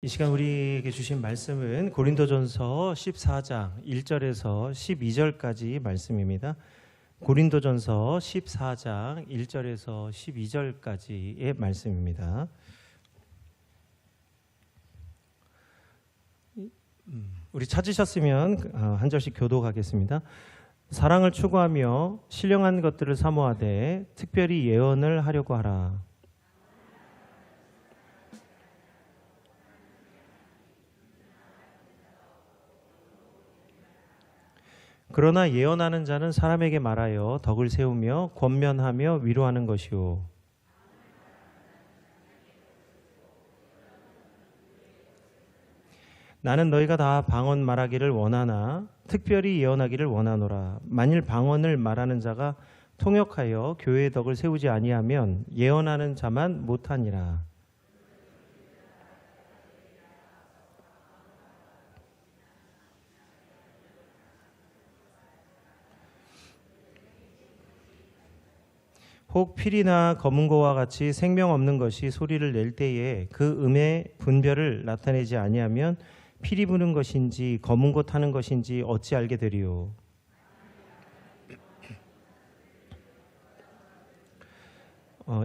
이 시간 우리에게 주신 말씀은 고린도전서 14장 1절에서 12절까지 말씀입니다. 고린도전서 14장 1절에서 12절까지의 말씀입니다. 우리 찾으셨으면 한 절씩 교독하겠습니다. 사랑을 추구하며 신령한 것들을 사모하되 특별히 예언을 하려고 하라. 그러나 예언하는 자는 사람에게 말하여 덕을 세우며 권면하며 위로하는 것이요. 나는 너희가 다 방언 말하기를 원하나 특별히 예언하기를 원하노라. 만일 방언을 말하는 자가 통역하여 교회의 덕을 세우지 아니하면 예언하는 자만 못하니라. 혹 필이나 검은고와 같이 생명 없는 것이 소리를 낼 때에 그 음의 분별을 나타내지 아니하면 필이 부는 것인지 검은고 타는 것인지 어찌 알게 되리요.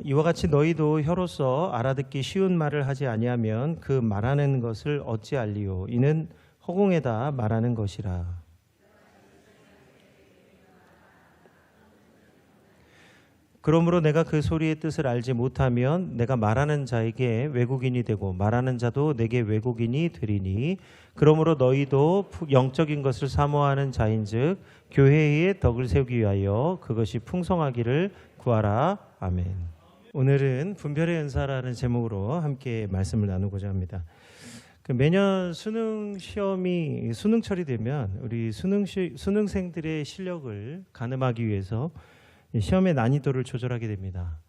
이와 같이 너희도 혀로서 알아듣기 쉬운 말을 하지 아니하면 그 말하는 것을 어찌 알리요. 이는 허공에다 말하는 것이라. 그러므로 내가 그 소리의 뜻을 알지 못하면 내가 말하는 자에게 외국인이 되고 말하는 자도 내게 외국인이 되리니 그러므로 너희도 영적인 것을 사모하는 자인즉 교회의 덕을 세우기 위하여 그것이 풍성하기를 구하라. 아멘. 오늘은 분별의 은사라는 제목으로 함께 말씀을 나누고자 합니다. 매년 수능 시험이 수능철이 되면 우리 수능생들의 실력을 가늠하기 위해서 시험의 난이도를 조절하게 됩니다.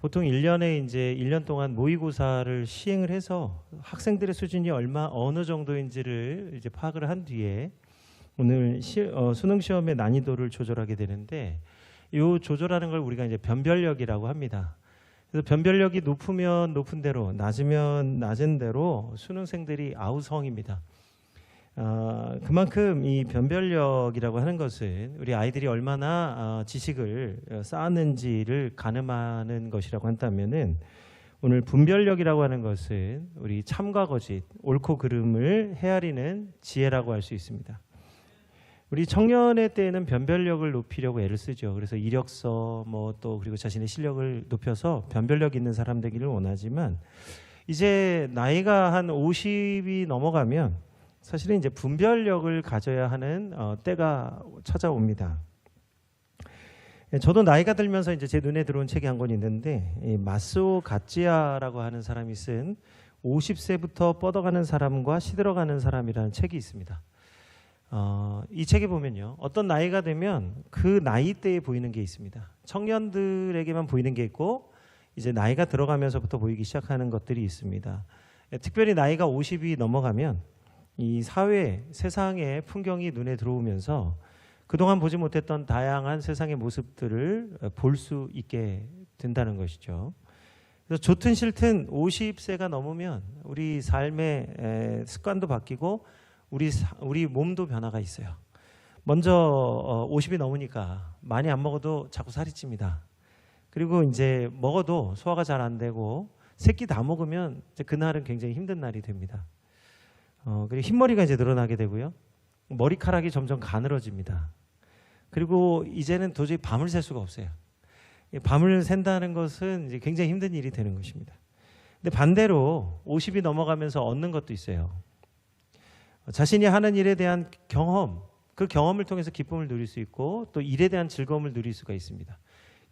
보통 1년에 이제 1년 동안 모의고사를 시행을 해서 학생들의 수준이 어느 정도인지를 이제 파악을 한 뒤에 오늘 수능 시험의 난이도를 조절하게 되는데 이 조절하는 걸 우리가 이제 변별력이라고 합니다. 그래서 변별력이 높으면 높은 대로 낮으면 낮은 대로 수능생들이 아우성입니다. 그만큼 이 변별력이라고 하는 것은 우리 아이들이 얼마나 지식을 쌓았는지를 가늠하는 것이라고 한다면은 오늘 분별력이라고 하는 것은 우리 참과 거짓, 옳고 그름을 헤아리는 지혜라고 할 수 있습니다. 우리 청년의 때에는 변별력을 높이려고 애를 쓰죠. 그래서 이력서 또 그리고 자신의 실력을 높여서 변별력 있는 사람 되기를 원하지만 이제 나이가 한 50이 넘어가면 사실은 이제 분별력을 가져야 하는 때가 찾아옵니다. 저도 나이가 들면서 이제 제 눈에 들어온 책이 한 권 있는데 마스오 가찌아라고 하는 사람이 쓴 50세부터 뻗어가는 사람과 시들어가는 사람이라는 책이 있습니다. 이 책에 보면요, 어떤 나이가 되면 그 나이대에 보이는 게 있습니다. 청년들에게만 보이는 게 있고 이제 나이가 들어가면서부터 보이기 시작하는 것들이 있습니다. 특별히 나이가 50이 넘어가면 이 사회, 세상의 풍경이 눈에 들어오면서 그동안 보지 못했던 다양한 세상의 모습들을 볼 수 있게 된다는 것이죠. 그래서 좋든 싫든 50세가 넘으면 우리 삶의 습관도 바뀌고 우리 몸도 변화가 있어요. 먼저 50이 넘으니까 많이 안 먹어도 자꾸 살이 찝니다. 그리고 이제 먹어도 소화가 잘 안 되고 새끼 다 먹으면 이제 그날은 굉장히 힘든 날이 됩니다. 그리고 흰머리가 이제 늘어나게 되고요. 머리카락이 점점 가늘어집니다. 그리고 이제는 도저히 밤을 샐 수가 없어요. 밤을 샌다는 것은 이제 굉장히 힘든 일이 되는 것입니다. 근데 반대로 50이 넘어가면서 얻는 것도 있어요. 자신이 하는 일에 대한 경험, 그 경험을 통해서 기쁨을 누릴 수 있고 또 일에 대한 즐거움을 누릴 수가 있습니다.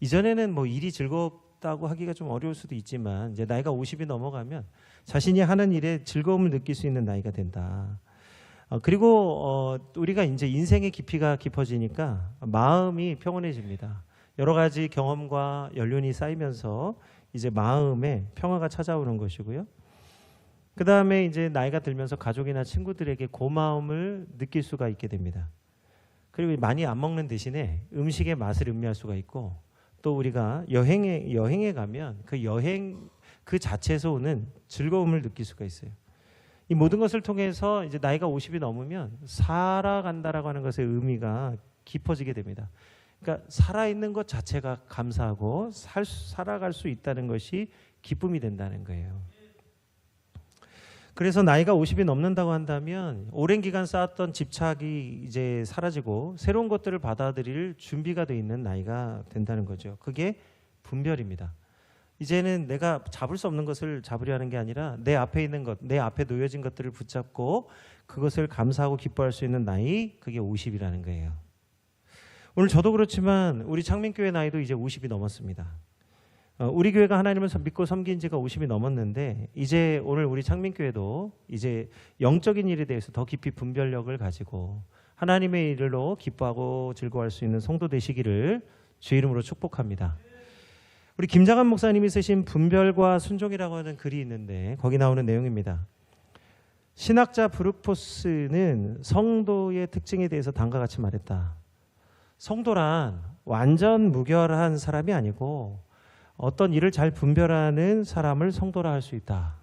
이전에는 일이 즐겁다고 하기가 좀 어려울 수도 있지만 이제 나이가 50이 넘어가면 자신이 하는 일에 즐거움을 느낄 수 있는 나이가 된다. 그리고 우리가 이제 인생의 깊이가 깊어지니까 마음이 평온해집니다. 여러 가지 경험과 연륜이 쌓이면서 이제 마음에 평화가 찾아오는 것이고요. 그 다음에 이제 나이가 들면서 가족이나 친구들에게 고마움을 느낄 수가 있게 됩니다. 그리고 많이 안 먹는 대신에 음식의 맛을 음미할 수가 있고 또 우리가 여행에 가면 그 여행 그 자체에서 오는 즐거움을 느낄 수가 있어요. 이 모든 것을 통해서 이제 나이가 50이 넘으면 살아간다라고 하는 것의 의미가 깊어지게 됩니다. 그러니까 살아있는 것 자체가 감사하고 살아갈 수 있다는 것이 기쁨이 된다는 거예요. 그래서 나이가 50이 넘는다고 한다면 오랜 기간 쌓았던 집착이 이제 사라지고 새로운 것들을 받아들일 준비가 돼 있는 나이가 된다는 거죠. 그게 분별입니다. 이제는 내가 잡을 수 없는 것을 잡으려 하는 게 아니라 내 앞에 있는 것, 내 앞에 놓여진 것들을 붙잡고 그것을 감사하고 기뻐할 수 있는 나이, 그게 50이라는 거예요. 오늘 저도 그렇지만 우리 창민교회 나이도 이제 50이 넘었습니다. 우리 교회가 하나님을 믿고 섬긴 지가 50이 넘었는데 이제 오늘 우리 창민교회도 이제 영적인 일에 대해서 더 깊이 분별력을 가지고 하나님의 일로 기뻐하고 즐거워할 수 있는 성도 되시기를 주의 이름으로 축복합니다. 우리 김장한 목사님이 쓰신 분별과 순종이라고 하는 글이 있는데 거기 나오는 내용입니다. 신학자 브루포스는 성도의 특징에 대해서 다음과 같이 말했다. 성도란 완전 무결한 사람이 아니고 어떤 일을 잘 분별하는 사람을 성도라 할 수 있다.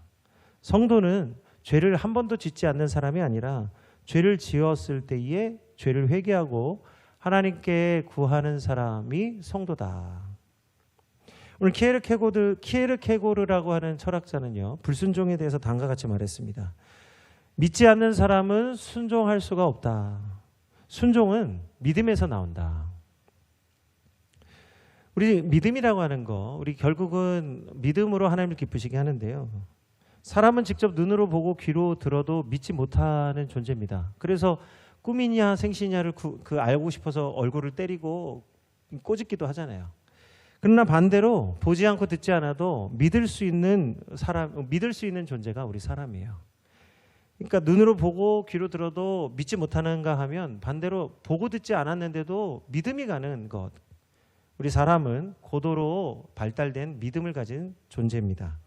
성도는 죄를 한 번도 짓지 않는 사람이 아니라 죄를 지었을 때에 죄를 회개하고 하나님께 구하는 사람이 성도다. 오늘 키에르케고르라고 하는 철학자는요, 불순종에 대해서 다음과 같이 말했습니다. 믿지 않는 사람은 순종할 수가 없다. 순종은 믿음에서 나온다. 우리 믿음이라고 하는 거, 우리 결국은 믿음으로 하나님을 기쁘시게 하는데요. 사람은 직접 눈으로 보고 귀로 들어도 믿지 못하는 존재입니다. 그래서 꿈이냐 생시냐를 알고 싶어서 얼굴을 때리고 꼬집기도 하잖아요. 그러나 반대로 보지 않고 듣지 않아도 믿을 수 있는 존재가 우리 사람이에요. 그러니까 눈으로 보고 귀로 들어도 믿지 못하는가 하면 반대로 보고 듣지 않았는데도 믿음이 가는 것. 우리 사람은 고도로 발달된 믿음을 가진 존재입니다.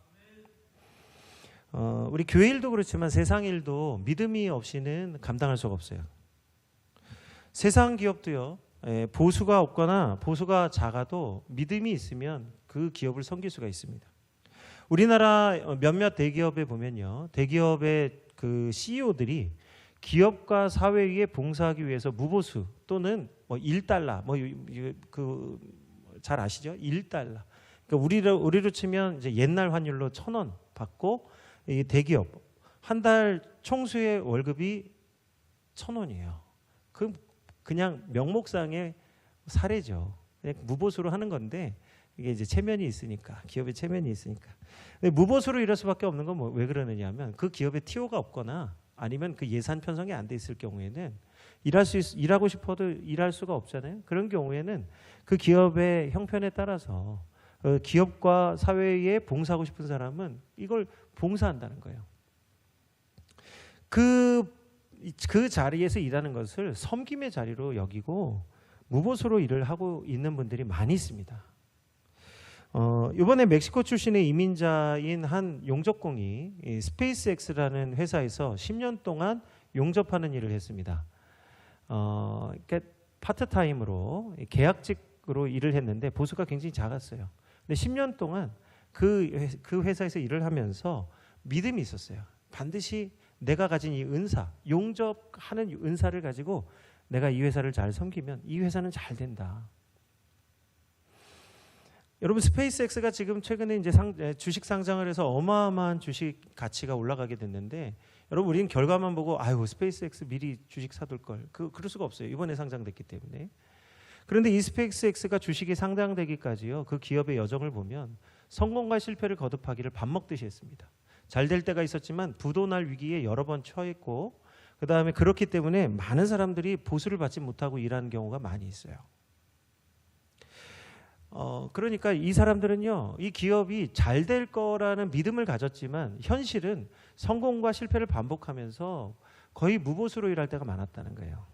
우리 교회 일도 그렇지만 세상 일도 믿음이 없이는 감당할 수가 없어요. 세상 기업도요. 보수가 없거나 보수가 작아도 믿음이 있으면 그 기업을 섬길 수가 있습니다. 우리나라 몇몇 대기업에 보면요. 대기업의 그 CEO들이 기업과 사회 위에 봉사하기 위해서 무보수 또는 뭐 $1, 잘 아시죠? $1. 그러니까 우리로 치면 이제 옛날 환율로 1,000원 받고 이 대기업 한 달 총수의 월급이 1,000원이에요. 그냥 명목상의 사례죠. 그냥 무보수로 하는 건데 이게 이제 체면이 있으니까, 기업의 체면이 있으니까. 근데 무보수로 일할 수밖에 없는 건 왜 그러느냐 하면 그 기업에 TO가 없거나 아니면 그 예산 편성이 안 돼 있을 경우에는 일하고 싶어도 일할 수가 없잖아요. 그런 경우에는 그 기업의 형편에 따라서 기업과 사회에 봉사하고 싶은 사람은 이걸 봉사한다는 거예요. 그 자리에서 일하는 것을 섬김의 자리로 여기고 무보수로 일을 하고 있는 분들이 많이 있습니다. 이번에 멕시코 출신의 이민자인 한 용접공이 스페이스X라는 회사에서 10년 동안 용접하는 일을 했습니다. 그러니까 파트타임으로 계약직으로 일을 했는데 보수가 굉장히 작았어요. 근데 10년 동안 그 회사에서 일을 하면서 믿음이 있었어요. 반드시 내가 가진 이 은사, 용접하는 은사를 가지고 내가 이 회사를 잘 섬기면 이 회사는 잘 된다. 여러분 스페이스X가 지금 최근에 이제 주식 상장을 해서 어마어마한 주식 가치가 올라가게 됐는데 여러분 우리는 결과만 보고 아유 스페이스X 미리 주식 사둘 걸 그럴 수가 없어요. 이번에 상장됐기 때문에. 그런데 이 스페이스X가 주식이 상장되기까지요. 그 기업의 여정을 보면 성공과 실패를 거듭하기를 밥 먹듯이 했습니다. 잘 될 때가 있었지만 부도날 위기에 여러 번 처했고 그다음에 그렇기 때문에 많은 사람들이 보수를 받지 못하고 일하는 경우가 많이 있어요. 그러니까 이 사람들은요, 이 기업이 잘 될 거라는 믿음을 가졌지만 현실은 성공과 실패를 반복하면서 거의 무보수로 일할 때가 많았다는 거예요.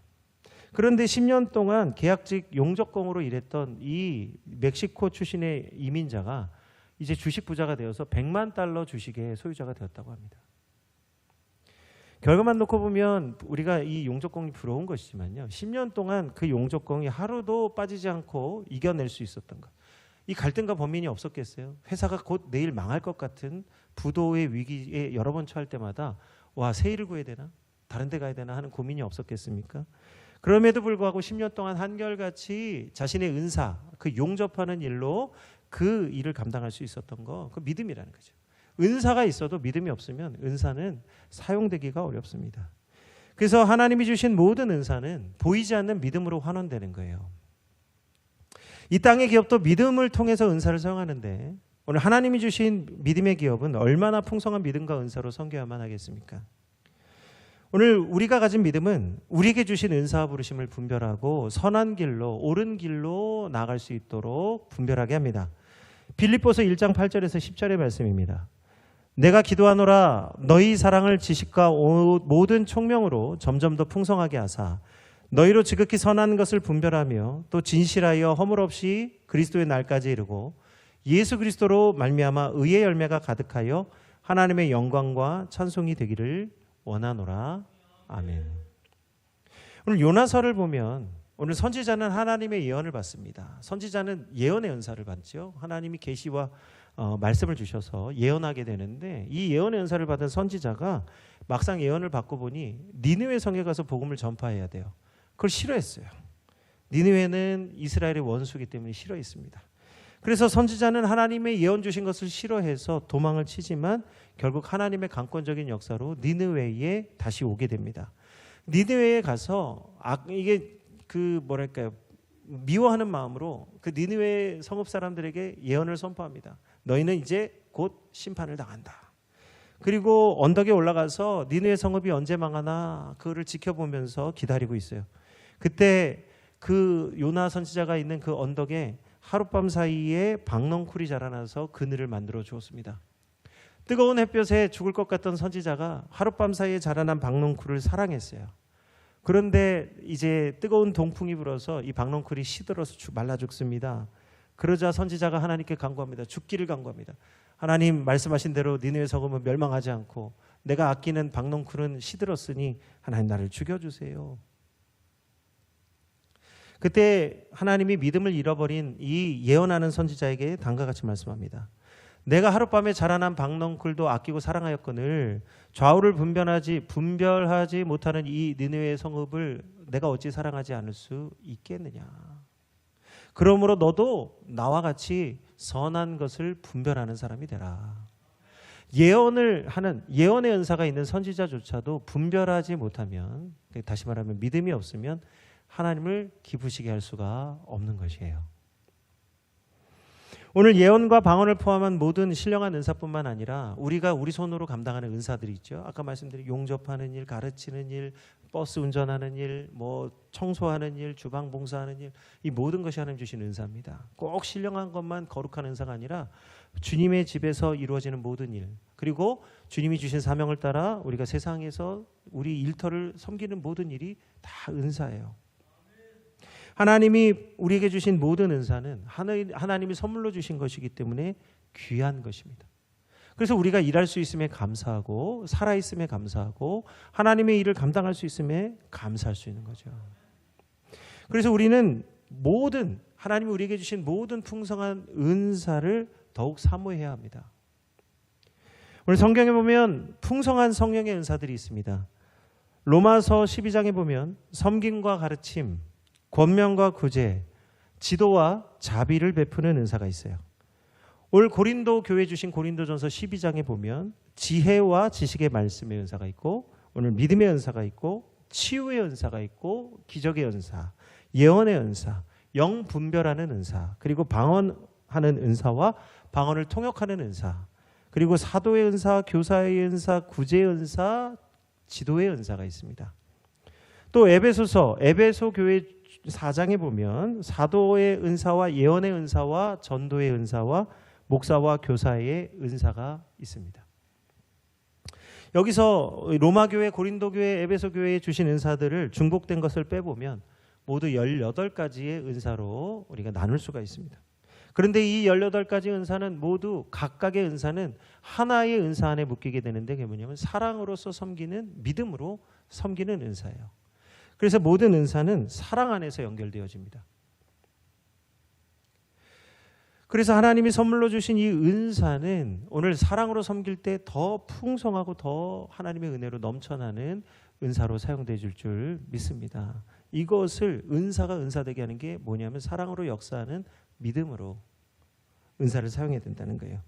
그런데 10년 동안 계약직 용접공으로 일했던 이 멕시코 출신의 이민자가 이제 주식 부자가 되어서 $100만 주식의 소유자가 되었다고 합니다. 결과만 놓고 보면 우리가 이 용접공이 부러운 것이지만요. 10년 동안 그 용접공이 하루도 빠지지 않고 이겨낼 수 있었던 것. 이 갈등과 범민이 없었겠어요? 회사가 곧 내일 망할 것 같은 부도의 위기에 여러 번 처할 때마다 와, 새 일을 구해야 되나? 다른 데 가야 되나 하는 고민이 없었겠습니까? 그럼에도 불구하고 10년 동안 한결같이 자신의 은사, 그 용접하는 일로 그 일을 감당할 수 있었던 거, 그 믿음이라는 거죠. 은사가 있어도 믿음이 없으면 은사는 사용되기가 어렵습니다. 그래서 하나님이 주신 모든 은사는 보이지 않는 믿음으로 환원되는 거예요. 이 땅의 기업도 믿음을 통해서 은사를 사용하는데 오늘 하나님이 주신 믿음의 기업은 얼마나 풍성한 믿음과 은사로 섬겨야만 하겠습니까? 오늘 우리가 가진 믿음은 우리에게 주신 은사와 부르심을 분별하고 선한 길로, 옳은 길로 나아갈 수 있도록 분별하게 합니다. 빌립보서 1장 8절에서 10절의 말씀입니다. 내가 기도하노라 너희 사랑을 지식과 모든 총명으로 점점 더 풍성하게 하사 너희로 지극히 선한 것을 분별하며 또 진실하여 허물 없이 그리스도의 날까지 이르고 예수 그리스도로 말미암아 의의 열매가 가득하여 하나님의 영광과 찬송이 되기를 원하노라. 아멘. 오늘 요나서를 보면 오늘 선지자는 하나님의 예언을 받습니다. 선지자는 예언의 은사를 받죠. 하나님이 계시와 말씀을 주셔서 예언하게 되는데 이 예언의 은사를 받은 선지자가 막상 예언을 받고 보니 니느웨 성에 가서 복음을 전파해야 돼요. 그걸 싫어했어요. 니느웨는 이스라엘의 원수이기 때문에 싫어했습니다. 그래서 선지자는 하나님의 예언 주신 것을 싫어해서 도망을 치지만 결국 하나님의 강권적인 역사로 니느웨에 다시 오게 됩니다. 니느웨에 가서 이게 그 뭐랄까요, 미워하는 마음으로 그 니느웨 성읍 사람들에게 예언을 선포합니다. 너희는 이제 곧 심판을 당한다. 그리고 언덕에 올라가서 니느웨 성읍이 언제 망하나 그거를 지켜보면서 기다리고 있어요. 그때 그 요나 선지자가 있는 그 언덕에 하룻밤 사이에 박넝쿨이 자라나서 그늘을 만들어 주었습니다. 뜨거운 햇볕에 죽을 것 같던 선지자가 하룻밤 사이에 자라난 박넝쿨을 사랑했어요. 그런데 이제 뜨거운 동풍이 불어서 이 박넝쿨이 시들어서 말라 죽습니다. 그러자 선지자가 하나님께 간구합니다. 죽기를 간구합니다. 하나님 말씀하신 대로 니느웨 성읍은 멸망하지 않고 내가 아끼는 박넝쿨은 시들었으니 하나님 나를 죽여주세요. 그때 하나님이 믿음을 잃어버린 이 예언하는 선지자에게 다음과 같이 말씀합니다. 내가 하룻밤에 자라난 박넝쿨도 아끼고 사랑하였거늘 좌우를 분별하지 못하는 이 니느웨 성읍을 내가 어찌 사랑하지 않을 수 있겠느냐. 그러므로 너도 나와 같이 선한 것을 분별하는 사람이 되라. 예언을 하는 예언의 은사가 있는 선지자조차도 분별하지 못하면, 다시 말하면 믿음이 없으면 하나님을 기쁘시게 할 수가 없는 것이에요. 오늘 예언과 방언을 포함한 모든 신령한 은사뿐만 아니라 우리가 우리 손으로 감당하는 은사들이 있죠. 아까 말씀드린 용접하는 일, 가르치는 일, 버스 운전하는 일, 뭐 청소하는 일, 주방 봉사하는 일, 이 모든 것이 하나님 주신 은사입니다. 꼭 신령한 것만 거룩한 은사가 아니라 주님의 집에서 이루어지는 모든 일, 그리고 주님이 주신 사명을 따라 우리가 세상에서 우리 일터를 섬기는 모든 일이 다 은사예요. 하나님이 우리에게 주신 모든 은사는 하나님이 선물로 주신 것이기 때문에 귀한 것입니다. 그래서 우리가 일할 수 있음에 감사하고 살아있음에 감사하고 하나님의 일을 감당할 수 있음에 감사할 수 있는 거죠. 그래서 우리는 하나님이 우리에게 주신 모든 풍성한 은사를 더욱 사모해야 합니다. 오늘 성경에 보면 풍성한 성령의 은사들이 있습니다. 로마서 12장에 보면 섬김과 가르침, 권면과 구제, 지도와 자비를 베푸는 은사가 있어요. 올 고린도 교회 주신 고린도전서 12장에 보면 지혜와 지식의 말씀의 은사가 있고 오늘 믿음의 은사가 있고 치유의 은사가 있고 기적의 은사, 예언의 은사, 영 분별하는 은사, 그리고 방언하는 은사와 방언을 통역하는 은사, 그리고 사도의 은사, 교사의 은사, 구제의 은사, 지도의 은사가 있습니다. 또 에베소 교회 4장에 보면 사도의 은사와 예언의 은사와 전도의 은사와 목사와 교사의 은사가 있습니다. 여기서 로마교회, 고린도교회, 에베소교회에 주신 은사들을 중복된 것을 빼보면 모두 18가지의 은사로 우리가 나눌 수가 있습니다. 그런데 이 18가지 은사는 모두 각각의 은사는 하나의 은사 안에 묶이게 되는데 그게 뭐냐면 사랑으로서 섬기는, 믿음으로 섬기는 은사예요. 그래서 모든 은사는 사랑 안에서 연결되어집니다. 그래서 하나님이 선물로 주신 이 은사는 오늘 사랑으로 섬길 때 더 풍성하고 더 하나님의 은혜로 넘쳐나는 은사로 사용되어질 줄 믿습니다. 이것을 은사가 은사되게 하는 게 뭐냐면 사랑으로 역사하는 믿음으로 은사를 사용해야 된다는 거예요.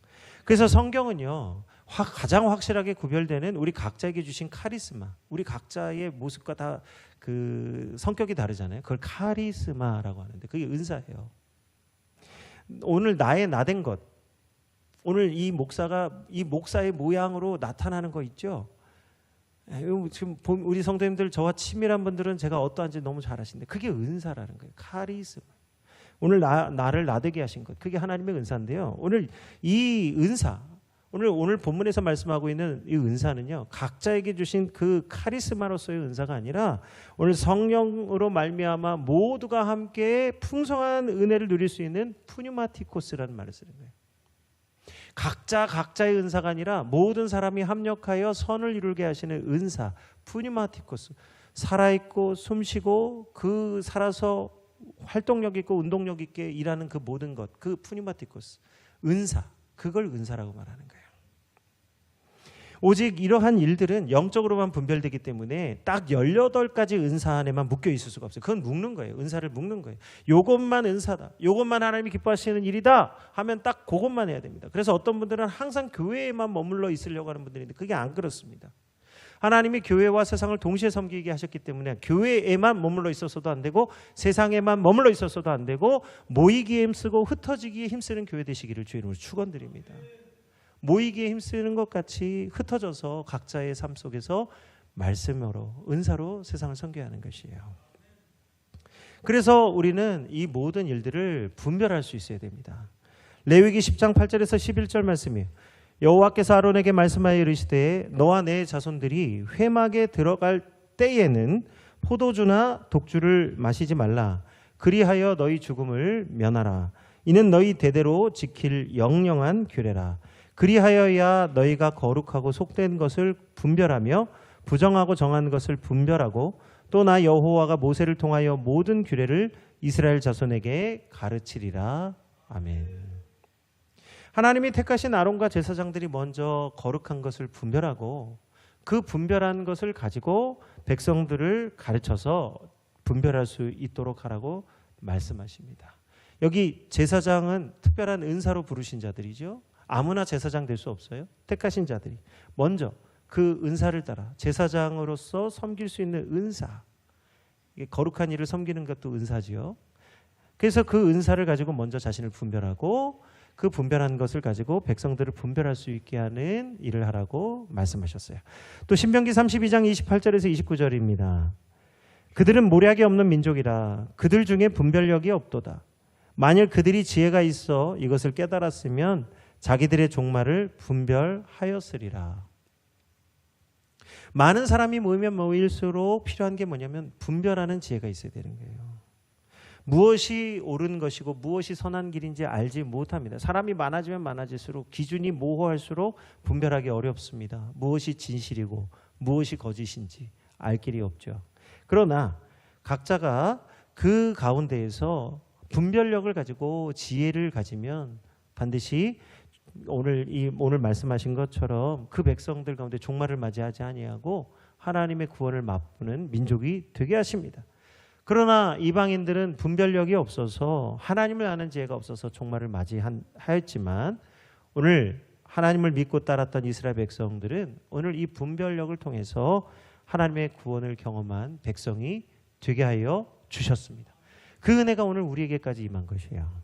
그래서 성경은요, 가장 확실하게 구별되는 우리 각자에게 주신 카리스마, 우리 각자의 모습과 다 그 성격이 다르잖아요. 그걸 카리스마라고 하는데 그게 은사예요. 오늘 나의 나된 것, 오늘 이 목사의 모양으로 나타나는 거 있죠. 지금 우리 성도님들 저와 친밀한 분들은 제가 어떠한지 너무 잘 아시는데 그게 은사라는 거예요. 카리스마. 오늘 나를 나되게 하신 것, 그게 하나님의 은사인데요. 오늘 이 은사, 오늘 본문에서 말씀하고 있는 이 은사는요, 각자에게 주신 그 카리스마로서의 은사가 아니라 오늘 성령으로 말미암아 모두가 함께 풍성한 은혜를 누릴 수 있는 푸뉴마티코스라는 말을 쓰는 거예요. 각자의 은사가 아니라 모든 사람이 합력하여 선을 이루게 하시는 은사, 푸뉴마티코스. 살아있고 숨쉬고 그 살아서 활동력 있고 운동력 있게 일하는 그 모든 것, 그 푸뉴마티코스, 은사, 그걸 은사라고 말하는 거예요. 오직 이러한 일들은 영적으로만 분별되기 때문에 딱 18가지 은사 안에만 묶여 있을 수가 없어요. 그건 묶는 거예요. 은사를 묶는 거예요. 요것만 은사다, 요것만 하나님이 기뻐하시는 일이다 하면 딱 그것만 해야 됩니다. 그래서 어떤 분들은 항상 교회에만 머물러 있으려고 하는 분들인데 그게 안 그렇습니다. 하나님이 교회와 세상을 동시에 섬기게 하셨기 때문에 교회에만 머물러 있어서도 안 되고 세상에만 머물러 있어서도 안 되고 모이기에 힘쓰고 흩어지기에 힘쓰는 교회 되시기를 주의 이름으로 축원드립니다. 모이기에 힘쓰는 것 같이 흩어져서 각자의 삶 속에서 말씀으로 은사로 세상을 섬겨야 하는 것이에요. 그래서 우리는 이 모든 일들을 분별할 수 있어야 됩니다. 레위기 10장 8절에서 11절 말씀이에요. 여호와께서 아론에게 말씀하여 이르시되 너와 내 자손들이 회막에 들어갈 때에는 포도주나 독주를 마시지 말라. 그리하여 너희 죽음을 면하라. 이는 너희 대대로 지킬 영영한 규례라. 그리하여야 너희가 거룩하고 속된 것을 분별하며 부정하고 정한 것을 분별하고 또 나 여호와가 모세를 통하여 모든 규례를 이스라엘 자손에게 가르치리라. 아멘. 하나님이 택하신 아론과 제사장들이 먼저 거룩한 것을 분별하고 그 분별한 것을 가지고 백성들을 가르쳐서 분별할 수 있도록 하라고 말씀하십니다. 여기 제사장은 특별한 은사로 부르신 자들이죠. 아무나 제사장 될 수 없어요. 택하신 자들이 먼저 그 은사를 따라 제사장으로서 섬길 수 있는 은사, 이게 거룩한 일을 섬기는 것도 은사지요. 그래서 그 은사를 가지고 먼저 자신을 분별하고 그 분별한 것을 가지고 백성들을 분별할 수 있게 하는 일을 하라고 말씀하셨어요. 또 신명기 32장 28절에서 29절입니다. 그들은 모략이 없는 민족이라 그들 중에 분별력이 없도다. 만일 그들이 지혜가 있어 이것을 깨달았으면 자기들의 종말을 분별하였으리라. 많은 사람이 모이면 모일수록 필요한 게 뭐냐면 분별하는 지혜가 있어야 되는 거예요. 무엇이 옳은 것이고 무엇이 선한 길인지 알지 못합니다. 사람이 많아지면 많아질수록 기준이 모호할수록 분별하기 어렵습니다. 무엇이 진실이고 무엇이 거짓인지 알 길이 없죠. 그러나 각자가 그 가운데에서 분별력을 가지고 지혜를 가지면 반드시 오늘 말씀하신 것처럼 그 백성들 가운데 종말을 맞이하지 아니하고 하나님의 구원을 맛보는 민족이 되게 하십니다. 그러나 이방인들은 분별력이 없어서 하나님을 아는 지혜가 없어서 종말을 맞이하였지만 오늘 하나님을 믿고 따랐던 이스라엘 백성들은 오늘 이 분별력을 통해서 하나님의 구원을 경험한 백성이 되게 하여 주셨습니다. 그 은혜가 오늘 우리에게까지 임한 것이에요.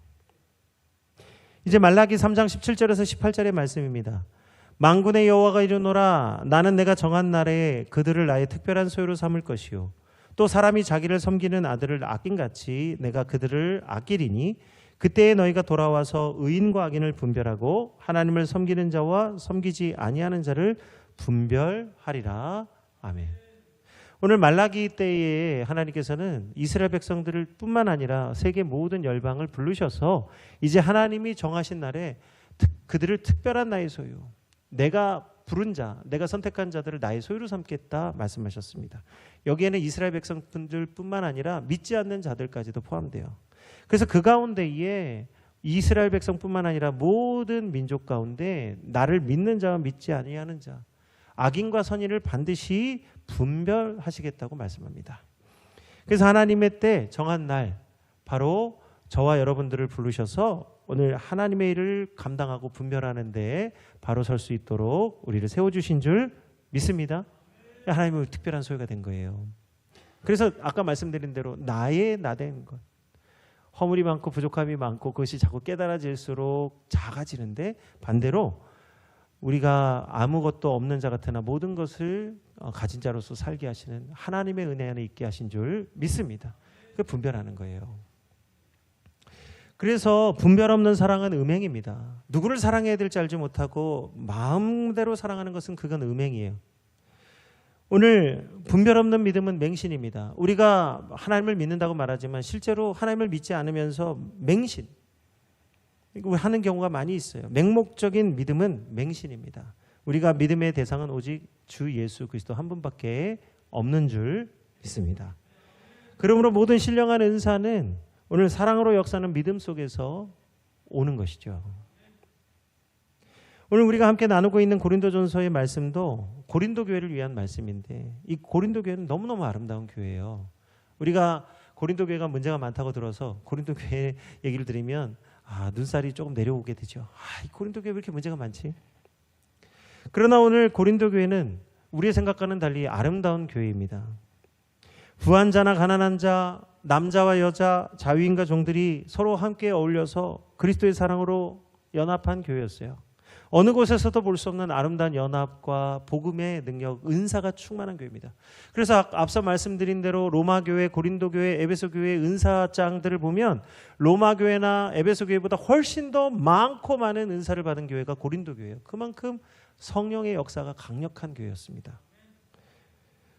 이제 말라기 3장 17절에서 18절의 말씀입니다. 만군의 여호와가 이르노라 나는 내가 정한 날에 그들을 나의 특별한 소유로 삼을 것이요 또 사람이 자기를 섬기는 아들을 아낀같이 내가 그들을 아끼리니 그때에 너희가 돌아와서 의인과 악인을 분별하고 하나님을 섬기는 자와 섬기지 아니하는 자를 분별하리라. 아멘. 오늘 말라기 때에 하나님께서는 이스라엘 백성들을 뿐만 아니라 세계 모든 열방을 부르셔서 이제 하나님이 정하신 날에 그들을 특별한 나의 소유, 내가 부른 자, 내가 선택한 자들을 나의 소유로 삼겠다 말씀하셨습니다. 여기에는 이스라엘 백성분들 뿐만 아니라 믿지 않는 자들까지도 포함돼요. 그래서 그 가운데에 이스라엘 백성뿐만 아니라 모든 민족 가운데 나를 믿는 자와 믿지 아니하는 자, 악인과 선인을 반드시 분별하시겠다고 말씀합니다. 그래서 하나님의 때 정한 날 바로 저와 여러분들을 부르셔서 오늘 하나님의 일을 감당하고 분별하는 데에 바로 설 수 있도록 우리를 세워주신 줄 믿습니다. 하나님의 특별한 소유가 된 거예요. 그래서 아까 말씀드린 대로 나의 나된 것, 허물이 많고 부족함이 많고 그것이 자꾸 깨달아질수록 작아지는데, 반대로 우리가 아무것도 없는 자 같으나 모든 것을 가진 자로서 살게 하시는 하나님의 은혜 안에 있게 하신 줄 믿습니다. 그 분별하는 거예요. 그래서 분별 없는 사랑은 음행입니다. 누구를 사랑해야 될지 알지 못하고 마음대로 사랑하는 것은 그건 음행이에요. 오늘 분별 없는 믿음은 맹신입니다. 우리가 하나님을 믿는다고 말하지만 실제로 하나님을 믿지 않으면서 맹신 하는 경우가 많이 있어요. 맹목적인 믿음은 맹신입니다. 우리가 믿음의 대상은 오직 주 예수 그리스도 한 분밖에 없는 줄 믿습니다. 그러므로 모든 신령한 은사는 오늘 사랑으로 역사하는 믿음 속에서 오는 것이죠. 오늘 우리가 함께 나누고 있는 고린도전서의 말씀도 고린도 교회를 위한 말씀인데, 이 고린도 교회는 너무너무 아름다운 교회예요. 우리가 고린도 교회가 문제가 많다고 들어서 고린도 교회 얘기를 들으면 눈살이 조금 내려오게 되죠. 이 고린도 교회 왜 이렇게 문제가 많지? 그러나 오늘 고린도 교회는 우리의 생각과는 달리 아름다운 교회입니다. 부한 자나 가난한 자, 남자와 여자, 자유인과 종들이 서로 함께 어울려서 그리스도의 사랑으로 연합한 교회였어요. 어느 곳에서도 볼 수 없는 아름다운 연합과 복음의 능력, 은사가 충만한 교회입니다. 그래서 앞서 말씀드린 대로 로마 교회, 고린도 교회, 에베소 교회 은사장들을 보면 로마 교회나 에베소 교회보다 훨씬 더 많고 많은 은사를 받은 교회가 고린도 교회예요. 그만큼 성령의 역사가 강력한 교회였습니다.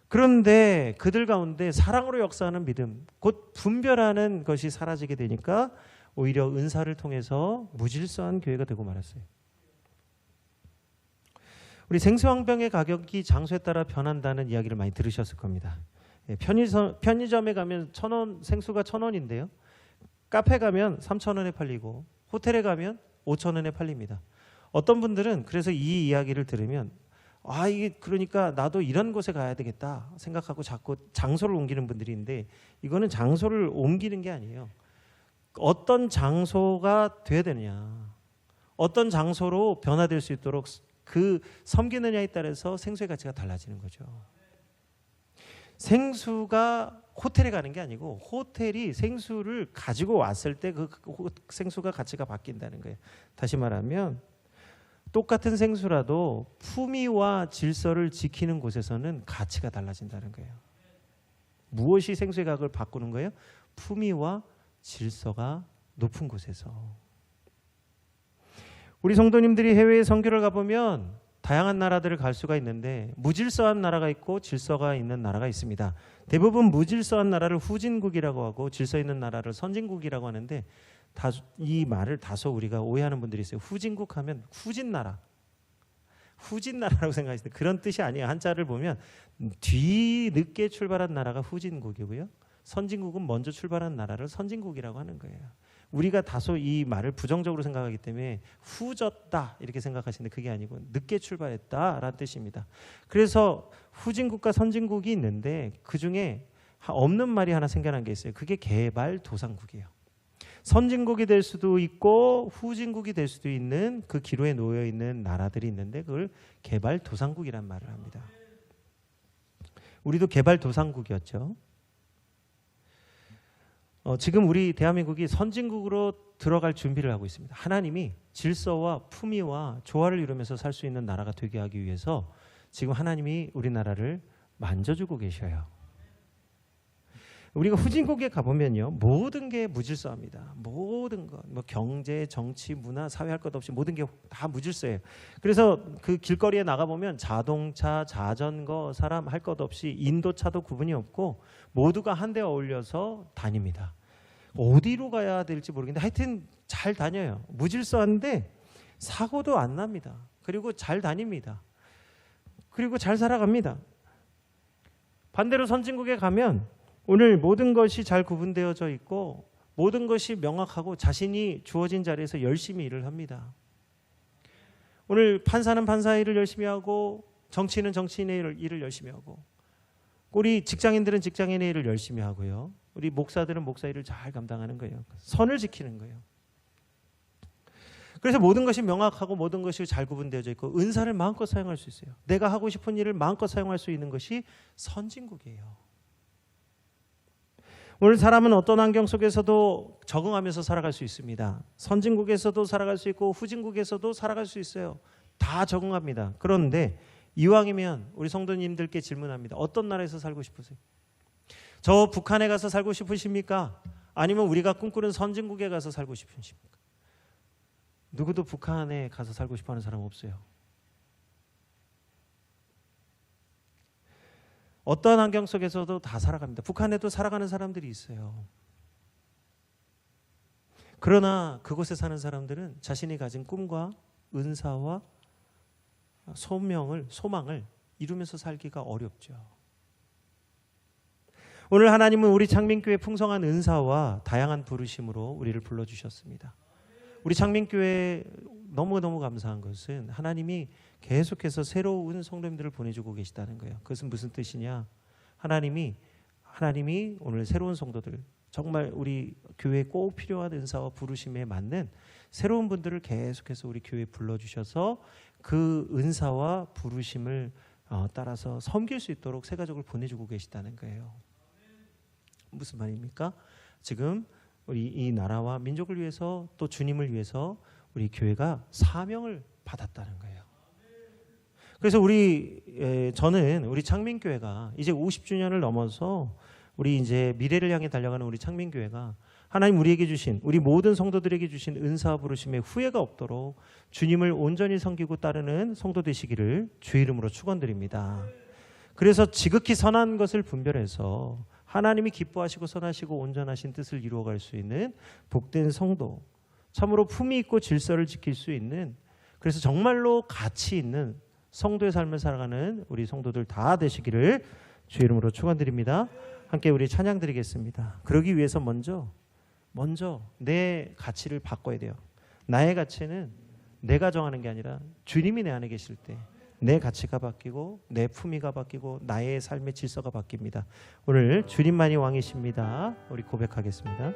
그런데 그들 가운데 사랑으로 역사하는 믿음, 곧 분별하는 것이 사라지게 되니까 오히려 은사를 통해서 무질서한 교회가 되고 말았어요. 우리 생수황병의 가격이 장소에 따라 변한다는 이야기를 많이 들으셨을 겁니다. 편의점에 가면 1,000원, 생수가 1,000원인데요. 카페 가면 3,000원에 팔리고 호텔에 가면 5,000원에 팔립니다. 어떤 분들은 그래서 이 이야기를 들으면 이게 그러니까 나도 이런 곳에 가야 되겠다 생각하고 자꾸 장소를 옮기는 분들이 있는데, 이거는 장소를 옮기는 게 아니에요. 어떤 장소가 돼야 되느냐, 어떤 장소로 변화될 수 있도록 그 섬기느냐에 따라서 생수의 가치가 달라지는 거죠. 생수가 호텔에 가는 게 아니고 호텔이 생수를 가지고 왔을 때 그 생수가 가치가 바뀐다는 거예요. 다시 말하면 똑같은 생수라도 품위와 질서를 지키는 곳에서는 가치가 달라진다는 거예요. 무엇이 생수의 가격을 바꾸는 거예요? 품위와 질서가 높은 곳에서. 우리 성도님들이 해외에 선교를 가보면 다양한 나라들을 갈 수가 있는데 무질서한 나라가 있고 질서가 있는 나라가 있습니다. 대부분 무질서한 나라를 후진국이라고 하고 질서 있는 나라를 선진국이라고 하는데, 이 말을 다소 우리가 오해하는 분들이 있어요. 후진국 하면 후진나라라고 생각하시는데 그런 뜻이 아니에요. 한자를 보면 뒤늦게 출발한 나라가 후진국이고요, 선진국은 먼저 출발한 나라를 선진국이라고 하는 거예요. 우리가 다소 이 말을 부정적으로 생각하기 때문에 후졌다 이렇게 생각하시는데 그게 아니고 늦게 출발했다라는 뜻입니다. 그래서 후진국과 선진국이 있는데 그중에 없는 말이 하나 생겨난 게 있어요. 그게 개발도상국이에요. 선진국이 될 수도 있고 후진국이 될 수도 있는 그 기로에 놓여 있는 나라들이 있는데 그걸 개발도상국이란 말을 합니다. 우리도 개발도상국이었죠. 지금 우리 대한민국이 선진국으로 들어갈 준비를 하고 있습니다. 하나님이 질서와 품위와 조화를 이루면서 살 수 있는 나라가 되게 하기 위해서 지금 하나님이 우리나라를 만져주고 계셔요. 우리가 후진국에 가보면요, 모든 게 무질서합니다. 모든 것, 뭐 경제, 정치, 문화, 사회 할 것 없이 모든 게 다 무질서예요. 그래서 그 길거리에 나가보면 자동차, 자전거, 사람 할 것 없이 인도차도 구분이 없고 모두가 한데 어울려서 다닙니다. 어디로 가야 될지 모르겠는데 하여튼 잘 다녀요. 무질서한데 사고도 안 납니다. 그리고 잘 다닙니다. 그리고 잘 살아갑니다. 반대로 선진국에 가면 오늘 모든 것이 잘 구분되어져 있고 모든 것이 명확하고 자신이 주어진 자리에서 열심히 일을 합니다. 오늘 판사는 판사의 일을 열심히 하고 정치인은 정치인의 일을 열심히 하고 우리 직장인들은 직장인의 일을 열심히 하고요. 우리 목사들은 목사 일을 잘 감당하는 거예요. 선을 지키는 거예요. 그래서 모든 것이 명확하고 모든 것이 잘 구분되어져 있고 은사를 마음껏 사용할 수 있어요. 내가 하고 싶은 일을 마음껏 사용할 수 있는 것이 선진국이에요. 오늘 사람은 어떤 환경 속에서도 적응하면서 살아갈 수 있습니다. 선진국에서도 살아갈 수 있고 후진국에서도 살아갈 수 있어요. 다 적응합니다. 그런데 이왕이면 우리 성도님들께 질문합니다. 어떤 나라에서 살고 싶으세요? 저 북한에 가서 살고 싶으십니까? 아니면 우리가 꿈꾸는 선진국에 가서 살고 싶으십니까? 누구도 북한에 가서 살고 싶어하는 사람 없어요. 어떠한 환경 속에서도 다 살아갑니다. 북한에도 살아가는 사람들이 있어요. 그러나 그곳에 사는 사람들은 자신이 가진 꿈과 은사와 소망을 이루면서 살기가 어렵죠. 오늘 하나님은 우리 창민교회 풍성한 은사와 다양한 부르심으로 우리를 불러주셨습니다. 우리 창민교회 너무너무 감사한 것은 하나님이 계속해서 새로운 성도님들을 보내주고 계시다는 거예요. 그것은 무슨 뜻이냐? 하나님이 오늘 새로운 성도들, 정말 우리 교회에 꼭 필요한 은사와 부르심에 맞는 새로운 분들을 계속해서 우리 교회에 불러주셔서 그 은사와 부르심을 따라서 섬길 수 있도록 새 가족을 보내주고 계시다는 거예요. 무슨 말입니까? 지금 우리 이 나라와 민족을 위해서 또 주님을 위해서 우리 교회가 사명을 받았다는 거예요. 그래서 저는 우리 창민교회가 이제 50주년을 넘어서 우리 이제 미래를 향해 달려가는 우리 창민교회가 하나님 우리에게 주신 우리 모든 성도들에게 주신 은사와 부르심에 후회가 없도록 주님을 온전히 섬기고 따르는 성도 되시기를 주의 이름으로 축원드립니다. 그래서 지극히 선한 것을 분별해서 하나님이 기뻐하시고 선하시고 온전하신 뜻을 이루어갈 수 있는 복된 성도, 참으로 품위 있고 질서를 지킬 수 있는, 그래서 정말로 가치 있는 성도의 삶을 살아가는 우리 성도들 다 되시기를 주의 이름으로 축원드립니다. 함께 우리 찬양 드리겠습니다. 그러기 위해서 먼저 내 가치를 바꿔야 돼요. 나의 가치는 내가 정하는 게 아니라 주님이 내 안에 계실 때 내 가치가 바뀌고 내 품위가 바뀌고 나의 삶의 질서가 바뀝니다. 오늘 주님만이 왕이십니다. 우리 고백하겠습니다.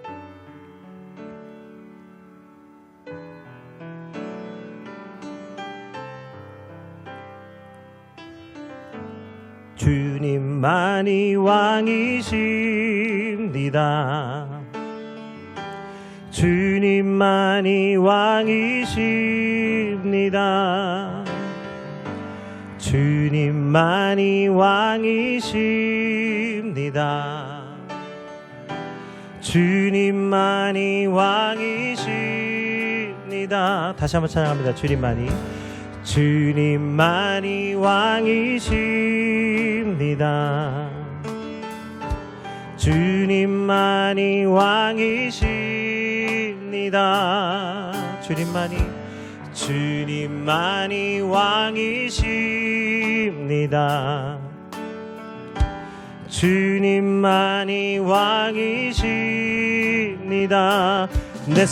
주님만이 왕이십니다. 주님만이 왕이십니다. 주님만이 왕이십니다. 주님만이 왕이십니다. 다시 한번 찬양합니다. 주님만이 왕이십니다. 주님만이 왕이십니다. 주님만이 왕이십니다. 주님만이 왕이십니다. 내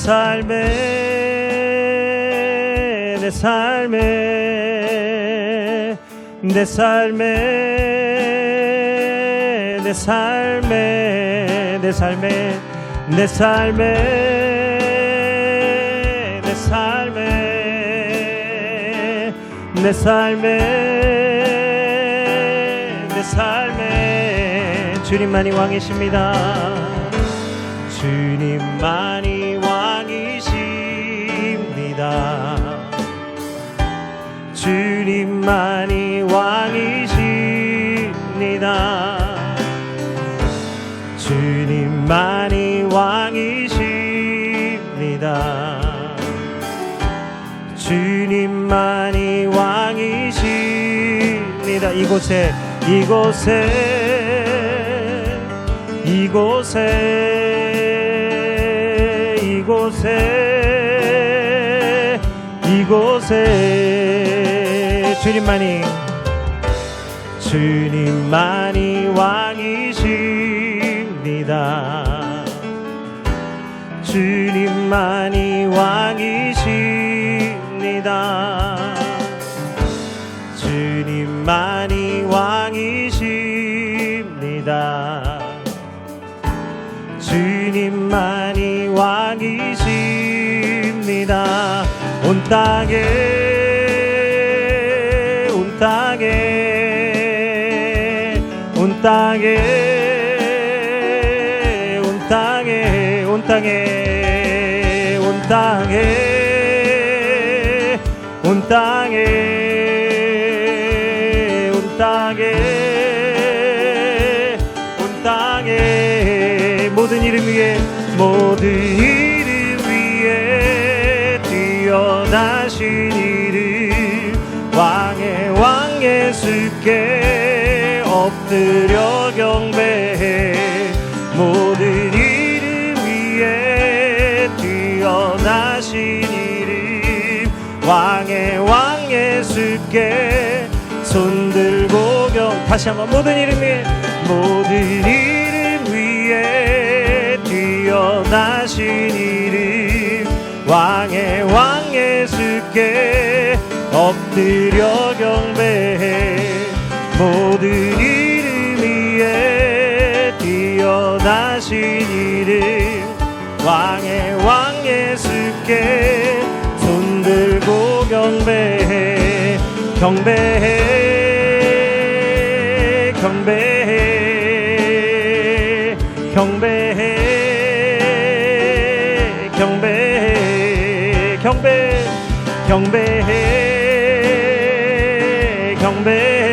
삶에 주님만이 왕이십니다. 주님만이 왕이십니다. 주님만이 왕이십니다. 주님만이 왕이십니다. 주님만이 왕이십니다. 이곳에 주님만이 왕이십니다. 주님만이 왕이십니다. 주님만이 왕이십니다. 주님만이 왕이십니다. 온 땅에 온 땅에 온 땅에 온 땅에 온 땅에 온 땅에 온 땅에 온 땅에 온 땅에 모든 이름 위에 모든 이름 위에 뛰어나신 이름 왕의 왕 예수께 엎드려 경배해 모든 이름 위에 뛰어나신 이름 왕의 왕 예수께 손들고 다시 한번 모든 이름 위에 모든 이름 위에 뛰어나신 이름 왕의 왕 예수께 엎드려 경배해 모든 이름 위에 뛰어나신 이름 왕의 왕 예수께 손들고 경배해 경배해 경배해 경배해 경배해 경배 경배해 경배해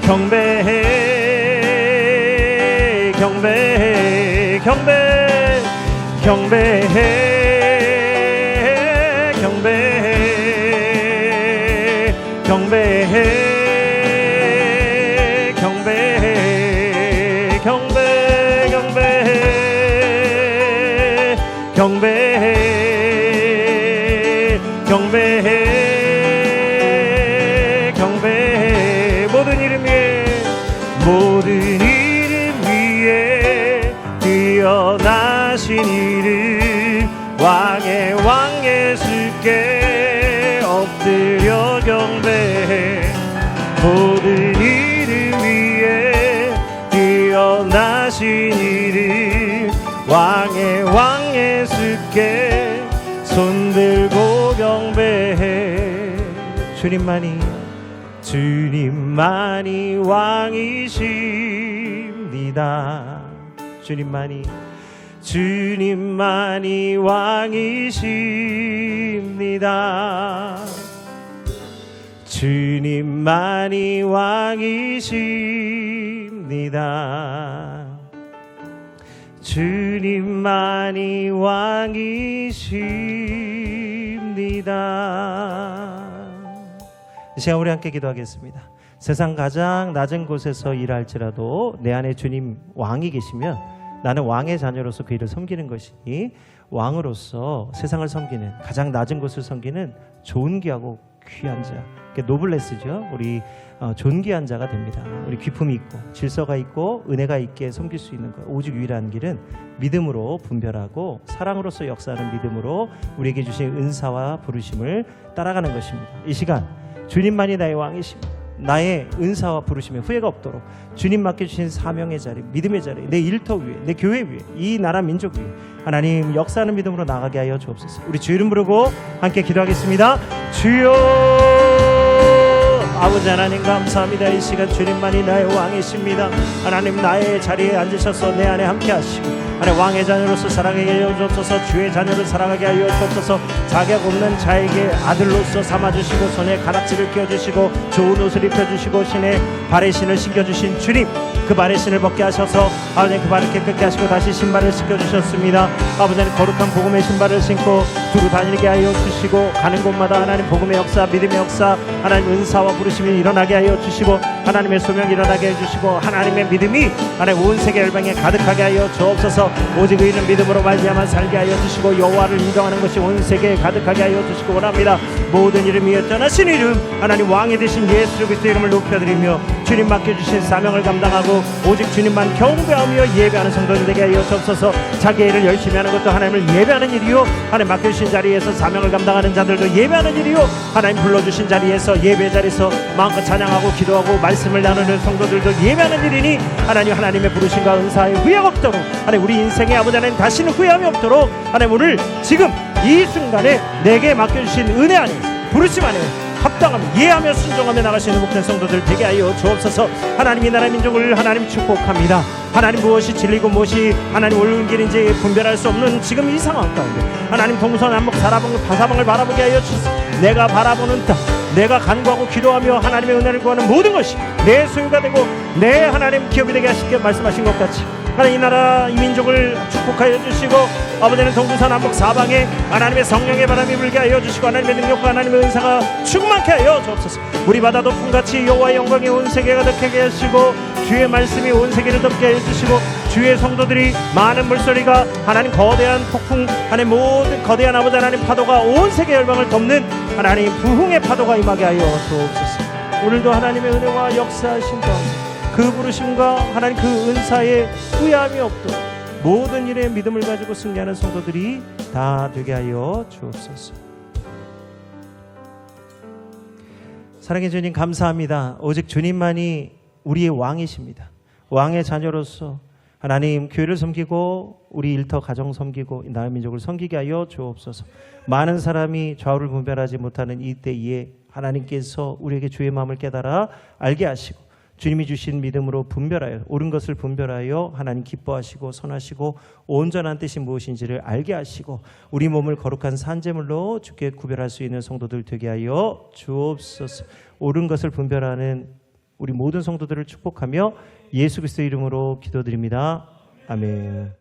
경배해 경배해 경배 경배해 경배해 경배해 경배해 경배 경배해 경배해 경배해 경배해 모든 이름 위에 모든 이름 위에 뛰어나신 이름 왕의 왕 예수께 엎드려 경배해 모든 이름 위에 뛰어나신 이름 왕의 왕 예수께 손들고 경배해 주님만이 왕이십니다. 주님만이 왕이십니다. 주님만이 왕이십니다. 주님만이 왕이십니다. 이 시간 우리 함께 기도하겠습니다. 세상 가장 낮은 곳에서 일할지라도 내 안에 주님 왕이 계시면 나는 왕의 자녀로서 그 일을 섬기는 것이니 왕으로서 세상을 섬기는 가장 낮은 곳을 섬기는 존귀하고 귀한 자, 노블레스죠. 우리 존귀한 자가 됩니다. 우리 귀품이 있고 질서가 있고 은혜가 있게 섬길 수 있는 것, 오직 유일한 길은 믿음으로 분별하고 사랑으로서 역사하는 믿음으로 우리에게 주신 은사와 부르심을 따라가는 것입니다. 이 시간 주님만이 나의 왕이십니다. 나의 은사와 부르심에 후회가 없도록 주님 맡겨주신 사명의 자리, 믿음의 자리, 내 일터 위에, 내 교회 위에, 이 나라 민족 위에 하나님 역사하는 믿음으로 나가게 하여 주옵소서. 우리 주 이름 부르고 함께 기도하겠습니다. 주여, 아버지 하나님 감사합니다. 이 시간 주님만이 나의 왕이십니다. 하나님 나의 자리에 앉으셔서 내 안에 함께 하시고 하나님 왕의 자녀로서 살아가게 하여 주옵소서. 주의 자녀를 살아가게 하여 주옵소서. 자격 없는 자에게 아들로서 삼아주시고 손에 가락지를 끼워주시고 좋은 옷을 입혀주시고 신의 발에 신을 신겨주신 주님, 그 발에 신을 벗게 하셔서 아버지 그 발을 깨끗게 하시고 다시 신발을 신겨주셨습니다. 아버지 거룩한 복음의 신발을 신고 두루 다니게 하여 주시고 가는 곳마다 하나님 복음의 역사, 믿음의 역사, 하나님 은사와 부르심이 일어나게 하여 주시고 하나님의 소명이 일어나게 해주시고 하나님의 믿음이 하나님 온 세계 열방에 가득하게 하여 주옵소서. 오직 의인은 믿음으로 말미암아 살게 하여 주시고 여호와를 인정하는 것이 온 세계에 가득하게 하여 주시고 원합니다. 모든 이름 위에 떠나신 이름 하나님 왕이 되신 예수 그리스도 이름을 높여드리며 주님 맡겨주신 사명을 감당하고 오직 주님만 경배하며 예배하는 성도들 되게 하여 주옵소서. 자기 일을 열심히 하는 것도 하나님을 예배하는 일이요 하나님 맡겨주신 자리에서 사명을 감당하는 자들도 예배하는 일이요 하나님 불러주신 자리에서 예배 자리에서 마음껏 찬양하고 기도하고 말씀을 나누는 성도들도 예배하는 일이니 하나님 하나님의 부르심과 은사에 후회가 없도록 하나님 우리 인생의 아버지 하나님 다시는 후회함이 없도록 하나님 오늘 지금 이 순간에 내게 맡겨주신 은혜 안에 부르심 안에 합당하며 이해하며 순종하며 나가시는 목된 성도들 되게 하여 주옵소서. 하나님 이 나라 민족을 하나님 축복합니다. 하나님 무엇이 진리고 무엇이 하나님 옳은 길인지 분별할 수 없는 지금 이 상황 가운데 하나님 동서남북 사방을 바라보게 하여 주소서. 내가 바라보는 땅 내가 간구하고 기도하며 하나님의 은혜를 구하는 모든 것이 내 소유가 되고 내 하나님 기업이 되게 하시게 말씀하신 것 같이 하나님 이 나라 이 민족을 축복하여 주시고 아버지는 동서남북 사방에 하나님의 성령의 바람이 불게 하여 주시고 하나님의 능력과 하나님의 은사가 충만케 하여 주옵소서. 우리 바다도 풍같이 여호와의 영광이 온 세계가 덮게 하시고 주의 말씀이 온 세계를 덮게 하여 주시고 주의 성도들이 많은 물소리가 하나님 거대한 폭풍 하나님 모든 거대한 아버지 하나님 파도가 온 세계 열방을 덮는 하나님 부흥의 파도가 임하게 하여 주옵소서. 오늘도 하나님의 은혜와 역사하신 가운데 그 부르심과 하나님 그 은사에 후회함이 없도록 모든 일에 믿음을 가지고 승리하는 성도들이 다 되게 하여 주옵소서. 사랑의 주님 감사합니다. 오직 주님만이 우리의 왕이십니다. 왕의 자녀로서 하나님 교회를 섬기고 우리 일터 가정 섬기고 나의 민족을 섬기게 하여 주옵소서. 많은 사람이 좌우를 분별하지 못하는 이때에 하나님께서 우리에게 주의 마음을 깨달아 알게 하시고 주님이 주신 믿음으로 분별하여 옳은 것을 분별하여 하나님 기뻐하시고 선하시고 온전한 뜻이 무엇인지를 알게 하시고 우리 몸을 거룩한 산제물로 주께 구별할 수 있는 성도들 되게 하여 주옵소서. 옳은 것을 분별하는 우리 모든 성도들을 축복하며 예수 그리스도 이름으로 기도드립니다. 아멘.